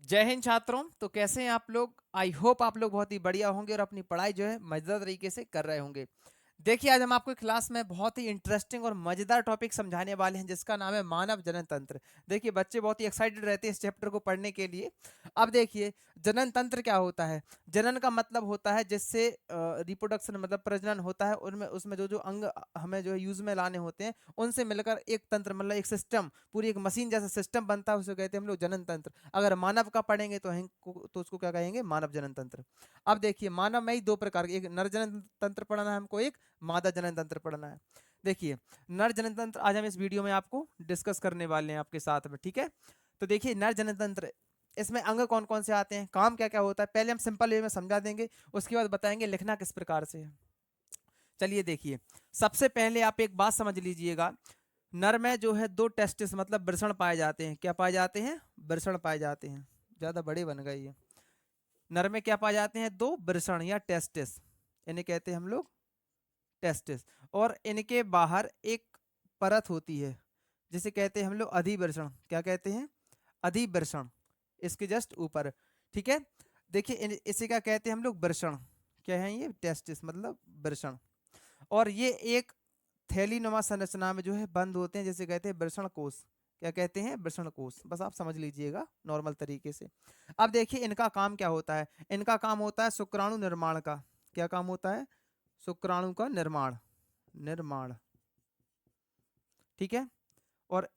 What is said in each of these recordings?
जय हिंद छात्रों। तो कैसे हैं आप लोग? आई होप आप लोग बहुत ही बढ़िया होंगे और अपनी पढ़ाई जो है मजेदार तरीके से कर रहे होंगे। देखिए, आज हम आपको क्लास में बहुत ही इंटरेस्टिंग और मजेदार टॉपिक समझाने वाले हैं जिसका नाम है मानव जनन तंत्र। देखिए, बच्चे बहुत ही एक्साइटेड रहते हैं इस चैप्टर को पढ़ने के लिए। अब देखिए, जनन तंत्र क्या होता है। जनन का मतलब होता है जिससे रिप्रोडक्शन मतलब प्रजनन होता है, उनमें उसमें जो जो अंग हमें जो है यूज में लाने होते हैं, उनसे मिलकर एक तंत्र मतलब एक सिस्टम, पूरी एक मशीन जैसा सिस्टम बनता है, उसे कहते हैं हम लोग जनन तंत्र। अगर मानव का पढ़ेंगे तो उसको क्या कहेंगे? मानव जनन तंत्र। अब देखिए, मानव में ही दो प्रकार के, एक नर जनन तंत्र पढ़ना है हमको, एक मादा जनन तंत्र पढ़ना है। देखिए, नर जनन तंत्र आज हम इस वीडियो में आपको डिस्कस करने वाले हैं आपके साथ में, ठीक है। तो देखिए, नर जनन तंत्र, इसमें अंग कौन कौन से आते हैं, काम क्या क्या होता है, पहले हम सिंपल वे में समझा देंगे, उसके बाद बताएंगे लिखना किस प्रकार से है। चलिए देखिए, सबसे पहले आप एक बात समझ लीजिएगा। नर में जो है दो टेस्टिस मतलब वृषण पाए जाते हैं। क्या पाए जाते हैं? वृषण पाए जाते हैं। ज्यादा बड़े बन गए ये। नर में क्या पाए जाते हैं? दो वृषण या टेस्टिस, इन्हें कहते हैं हम लोग टेस्टिस। और इनके बाहर एक परत होती है जिसे कहते हैं हम लोग अधिवृषण। क्या कहते हैं? अधिवृषण। इसके जस्ट ऊपर, ठीक है। देखिए, इसे क्या कहते हैं हम लोग? वृषण। क्या है ये? टेस्टिस मतलब वृषण। और ये एक थैलीनुमा संरचना में जो है बंद होते हैं, जिसे कहते हैं वृषण कोश। क्या कहते हैं? वृषण कोश। बस आप समझ लीजिएगा नॉर्मल तरीके से। अब देखिए, इनका काम क्या होता है। इनका काम होता है शुक्राणु निर्माण का। क्या काम होता है? शुक्राणु का निर्माण। निर्माण, ठीक है। और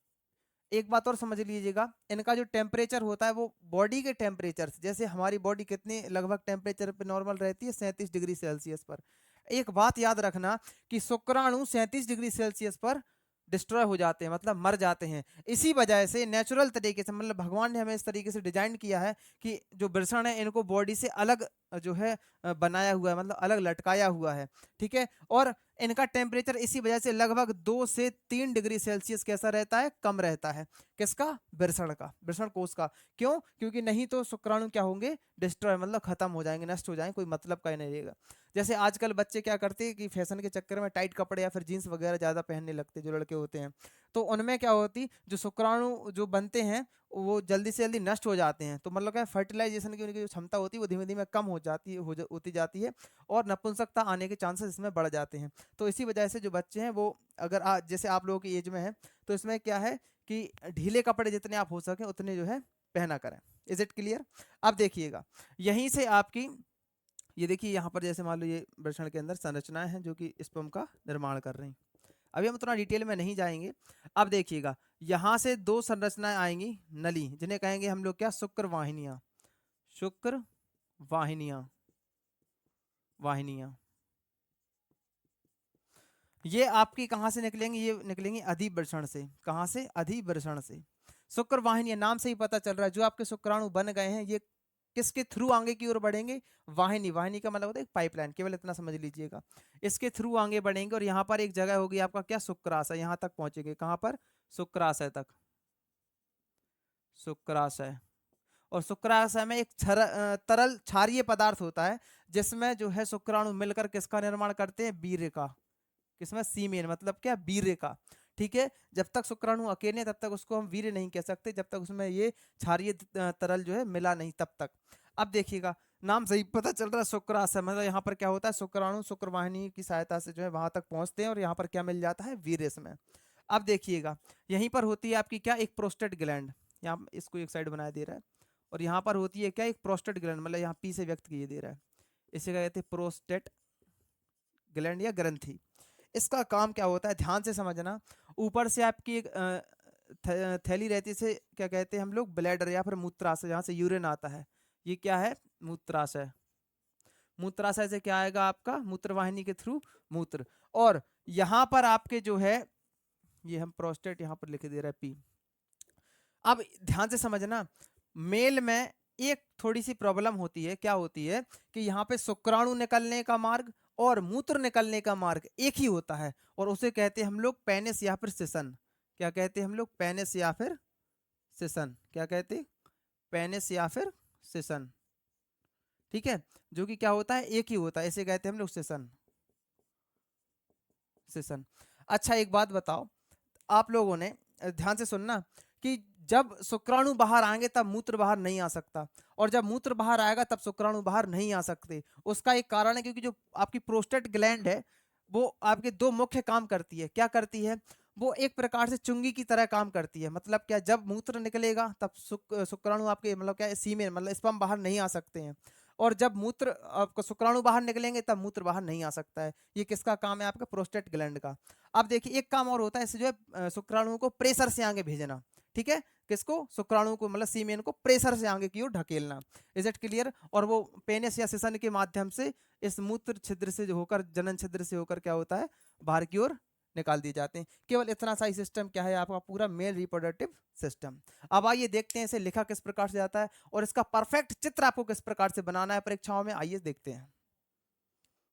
एक बात और समझ लीजिएगा, इनका जो टेम्परेचर होता है वो बॉडी के टेम्परेचर से, जैसे हमारी बॉडी कितने लगभग टेम्परेचर पे नॉर्मल रहती है, 37 डिग्री सेल्सियस पर। एक बात याद रखना कि शुक्राणु 37 डिग्री सेल्सियस पर डिस्ट्रॉय हो जाते हैं, मतलब मर जाते हैं। इसी वजह से नेचुरल तरीके से, मतलब भगवान ने हमें इस तरीके से डिजाइन किया है कि जो वृषण है इनको बॉडी से अलग जो है बनाया हुआ है, मतलब अलग लटकाया हुआ है, ठीक है। और इनका टेम्परेचर इसी वजह से लगभग 2 से 3 डिग्री सेल्सियस कैसा रहता है? कम रहता है। किसका? वृषण का, वृषण कोश का। क्यों? क्योंकि नहीं तो शुक्राणु क्या होंगे? डिस्ट्रॉय मतलब खत्म हो जाएंगे, नष्ट हो जाएंगे, कोई मतलब का ही नहीं रहेगा। जैसे आजकल बच्चे क्या करते हैं कि फैशन के चक्कर में टाइट कपड़े या फिर जीन्स वगैरह ज्यादा पहनने लगते हैं, जो लड़के होते हैं। तो उनमें क्या होती, जो शुक्राणु जो बनते हैं वो जल्दी से जल्दी नष्ट हो जाते हैं, तो मतलब क्या, फर्टिलाइजेशन की उनकी जो क्षमता होती है वो धीमे धीमे कम हो जाती है, होती जाती है। और नपुंसकता आने के चांसेस इसमें बढ़ जाते हैं। तो इसी वजह से जो बच्चे हैं वो, अगर जैसे आप लोगों की एज में है, तो इसमें क्या है कि ढीले कपड़े जितने आप हो सके उतने जो है पहना करें। Is it clear? अब देखिएगा, यहीं से आपकी, ये देखिए यहाँ पर जैसे मान लो ये वृषण के अंदर संरचनाएं हैं जो कि स्पर्म का निर्माण कर रही हैं। अभी हम उतना डिटेल में नहीं जाएंगे। अब देखिएगा, यहाँ से दो संरचनाएं आएंगी नली, जिन्हें कहेंगे हम लोग क्या? शुक्र वाहिनियां। शुक्र वाहिनियां। वाहिनियां ये आपकी कहाँ से निकलेंगी? ये निकलेंगी अधिवृषण से। कहाँ से? अधिवृषण से। शुक्र वाहिनी, नाम से ही पता चल रहा है, जो आपके शुक्राणु बन गए हैं ये किसके थ्रू आगे की ओर बढ़ेंगे? वाहिनी। वाहिनी का मतलब होता है पाइपलाइन, केवल इतना समझ लीजिएगा। इसके थ्रू आगे बढ़ेंगे और यहाँ पर एक जगह होगी आपका क्या? शुक्राशय। यहाँ तक पहुंचेंगे, कहाँ पर? शुक्राशय तक। शुक्राशय। और शुक्राशय में एक तरल क्षारीय पदार्थ होता है, जिसमें जो है शुक्राणु मिलकर किसका निर्माण करते हैं? वीर्य का। किसमें? सीमेन, मतलब क्या? वीर्य का, ठीक है। जब तक शुक्राणु अकेले हैं, तब तक उसको हम वीर्य नहीं कह सकते, जब तक उसमें ये क्षारीय तरल जो है मिला नहीं तब तक। अब देखिएगा, नाम सही पता चल रहा है शुक्राशय, मतलब यहाँ पर क्या होता है? शुक्राणु शुक्रवाहिनी की सहायता से जो है वहां तक पहुंचते हैं और यहाँ पर क्या मिल जाता है? वीर्य में। अब देखिएगा, यहीं पर होती है आपकी क्या? एक प्रोस्टेट ग्लैंड। यहाँ इसको एक साइड बनाया दे रहा है। और यहाँ पर होती है क्या? एक प्रोस्टेट ग्लैंड, मतलब यहाँ पी से व्यक्त किए दे रहा है। इसे क्या कहते हैं? प्रोस्टेट ग्लैंड या ग्रंथि। इसका काम क्या होता है? ध्यान से समझना। ऊपर से आपकी एक थैली रहती है, इसे क्या कहते हैं हम लोग? ब्लैडर या फिर मूत्राशय, जहाँ से यूरिन आता है। ये क्या है? मूत्राशय। मूत्राशय से क्या आएगा आपका? मूत्रवाहिनी के थ्रू मूत्र। और यहाँ पर आपके जो है, ये हम प्रोस्टेट यहाँ पर लिख दे रहा है पी। अब ध्यान से समझना, मेल में एक थोड़ी सी प्रॉब्लम होती है। क्या होती है कि यहाँ पे शुक्राणु निकलने का मार्ग और मूत्र निकलने का मार्ग एक ही होता है, और उसे कहते हैं हम लोग पेनिस या फिर सिसन। क्या कहते हैं हम लोग? पेनिस या फिर सिसन। क्या कहते हैं? पेनिस या फिर सिसन, ठीक है। जो कि क्या होता है? एक ही होता है, इसे कहते हैं हम लोग सिसन। सिसन। अच्छा, एक बात बताओ, आप लोगों ने ध्यान से सुनना कि जब शुक्राणु बाहर आएंगे तब मूत्र बाहर नहीं आ सकता, और जब मूत्र बाहर आएगा तब शुक्राणु बाहर नहीं आ सकते। उसका एक कारण है क्योंकि जो आपकी प्रोस्टेट ग्लैंड है वो आपके दो मुख्य काम करती है। क्या करती है? वो एक प्रकार से चुंगी की तरह काम करती है। मतलब क्या, जब मूत्र निकलेगा तब शुक्राणु आपके मतलब क्या सीमेन मतलब स्पर्म बाहर नहीं आ सकते हैं, और जब मूत्र आपका शुक्राणु बाहर निकलेंगे तब मूत्र बाहर नहीं आ सकता है। ये किसका काम है? आपका प्रोस्टेट ग्लैंड का। अब देखिए एक काम और होता है, इससे जो है शुक्राणुओं को प्रेशर से आगे भेजना। ठीक है, किसको? शुक्राणु को मतलब सीमेन को प्रेशर से आगे की ओर ढकेलना। Is it clear? और वो पेनिस या सिसन के माध्यम से इस मूत्र छिद्र से जो होकर, जनन छिद्र से होकर क्या होता है, बाहर की ओर निकाल दिए जाते हैं। केवल इतना सा ही सिस्टम क्या है आपका पूरा मेल रिप्रोडक्टिव सिस्टम। अब आइए देखते हैं इसे लिखा किस प्रकार से जाता है और इसका परफेक्ट चित्र आपको किस प्रकार से बनाना है परीक्षाओं में, आइए देखते हैं।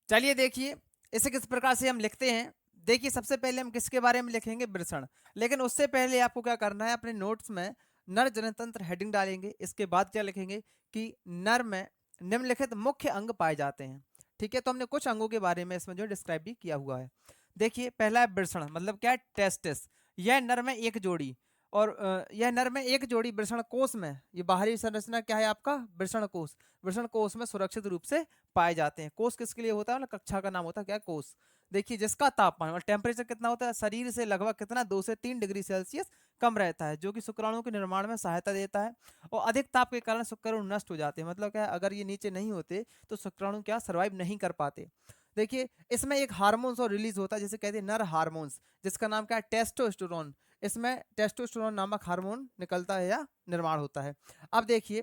चलिए देखिए इसे किस प्रकार से हम लिखते हैं। देखिए सबसे पहले हम किसके बारे में लिखेंगे? वृषण। लेकिन उससे पहले आपको क्या करना है, अपने नोट्स में नर जननतंत्र हेडिंग डालेंगे। इसके बाद क्या लिखेंगे कि नर में निम्नलिखित मुख्य अंग पाए जाते हैं। ठीक है, तो हमने कुछ अंगों के बारे में इसमें जो डिस्क्राइब भी किया हुआ है। देखिए पहला है वृषण, मतलब क्या है? टेस्टिस। यह नर में एक जोड़ी, और यह नर में एक जोड़ी वृषण कोष में, ये बाहरी संरचना क्या है आपका? वृषण कोष। वृषण कोष में सुरक्षित रूप से पाए जाते हैं। कोष किसके लिए होता है? मतलब कक्षा का नाम होता है क्या? कोष। देखिए जिसका तापमान और टेम्परेचर कितना होता है शरीर से? लगभग कितना? 2 से 3 डिग्री सेल्सियस कम रहता है, जो कि शुक्राणुओं के निर्माण में सहायता देता है। और अधिक ताप के कारण शुक्राणु नष्ट हो जाते हैं। मतलब क्या है, अगर ये नीचे नहीं होते तो शुक्राणु क्या सर्वाइव नहीं कर पाते। देखिए इसमें एक हार्मोन्स और रिलीज होता है जिसे कहते हैं नर हार्मोन्स, जिसका नाम क्या है? टेस्टोस्टेरोन। इसमें टेस्टोस्टेरोन नामक हार्मोन निकलता है या निर्माण होता है। अब देखिए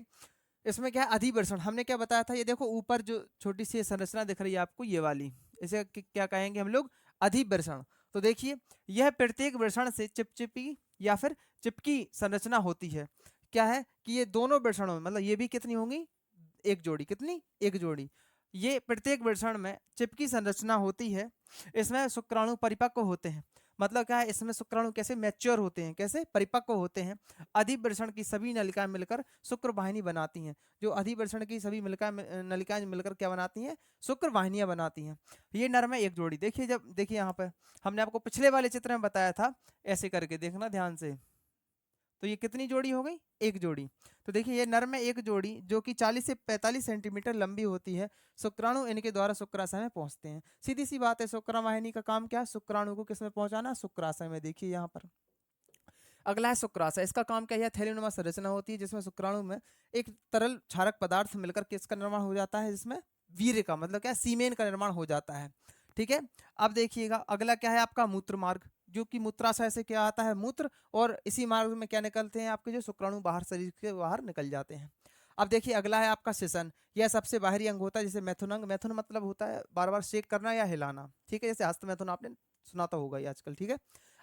इसमें क्या है? अधिवृषण। हमने क्या बताया था? ये देखो ऊपर जो छोटी सी संरचना दिख रही है आपको, ये वाली, इसे क्या कहेंगे हम लोग? अधिवृषण। तो देखिए यह प्रत्येक वृषण से चिपचिपी या फिर चिपकी संरचना होती है। क्या है कि ये दोनों वृषणों में, मतलब ये भी कितनी होंगी? एक जोड़ी। कितनी? एक जोड़ी। ये प्रत्येक वृषण में चिपकी संरचना होती है। इसमें शुक्राणु परिपक्व होते हैं। मतलब क्या है, इसमें शुक्राणु कैसे मैच्योर होते हैं, कैसे परिपक्व होते हैं? अधिवृषण की सभी नलिकाएं मिलकर शुक्र वाहिनी बनाती हैं। जो अधिवृषण की सभी नलिकाएं मिलकर क्या बनाती हैं? शुक्र वाहिनियां बनाती हैं। ये नर में एक जोड़ी। देखिए जब देखिए यहाँ पर हमने आपको पिछले वाले चित्र में बताया था, ऐसे करके देखना ध्यान से। तो ये कितनी जोड़ी हो गई? एक जोड़ी। तो देखिए ये नर में एक जोड़ी जो कि 40 से 45 सेंटीमीटर लंबी होती है। शुक्राणु इनके द्वारा शुक्राशय में पहुंचते हैं। सीधी सी बात है, शुक्रवाहिनी का काम क्या है? शुक्राणु को किसमें पहुंचाना? शुक्राशय में। देखिए यहाँ पर अगला है शुक्राशय। इसका काम क्या है? थैलीनुमा संरचना होती है जिसमें शुक्राणु में एक तरल क्षारक पदार्थ मिलकर किसका निर्माण हो जाता है? जिसमें वीर्य का, मतलब क्या है? सीमेन का निर्माण हो जाता है। ठीक है, अब देखिएगा अगला क्या है आपका? मूत्र मार्ग, जो कि मूत्राशय से क्या आता है? मूत्र। और इसी मार्ग में क्या निकलते हैं आपके? जो शुक्राणु बाहर शरीर के बाहर निकल जाते हैं। अब देखिए अगला है आपका सिसन। यह सबसे बाहरी अंग होता है जिसे मैथुन अंग, मैथुन मतलब होता है बार बार शेक करना या हिलाना। ठीक है, जैसे हस्त मैथुन आपने सुना तो होगा ही आजकल। ठीक है,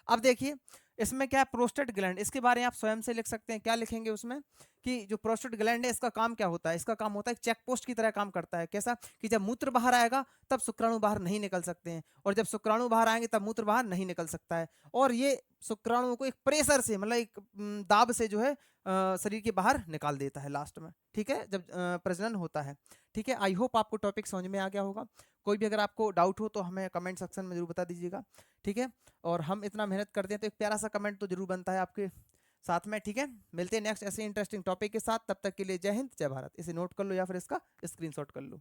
अब देखिए इसमें क्या है? Prostate gland. इसके बारे में आप स्वयं से लिख सकते हैं। क्या लिखेंगे उसमें कि जो प्रोस्टेट ग्लैंड है इसका काम क्या होता है? इसका काम होता है चेक पोस्ट की तरह काम करता है। कैसा? कि जब मूत्र बाहर आएगा तब शुक्राणु बाहर नहीं निकल सकते हैं, और जब शुक्राणु बाहर आएंगे तब मूत्र बाहर नहीं निकल सकता है। और ये शुक्राणुओं को एक प्रेशर से, मतलब एक दाब से जो है शरीर के बाहर निकाल देता है लास्ट में। ठीक है, जब प्रजनन होता है। ठीक है, आई होप आपको टॉपिक समझ में आ गया होगा। कोई भी अगर आपको डाउट हो तो हमें कमेंट सेक्शन में जरूर बता दीजिएगा। ठीक है, और हम इतना मेहनत करते हैं तो एक प्यारा सा कमेंट तो जरूर बनता है आपके साथ में। ठीक है, मिलते हैं नेक्स्ट ऐसे इंटरेस्टिंग टॉपिक के साथ। तब तक के लिए जय हिंद जय भारत। इसे नोट कर लो या फिर इसका स्क्रीनशॉट कर लो।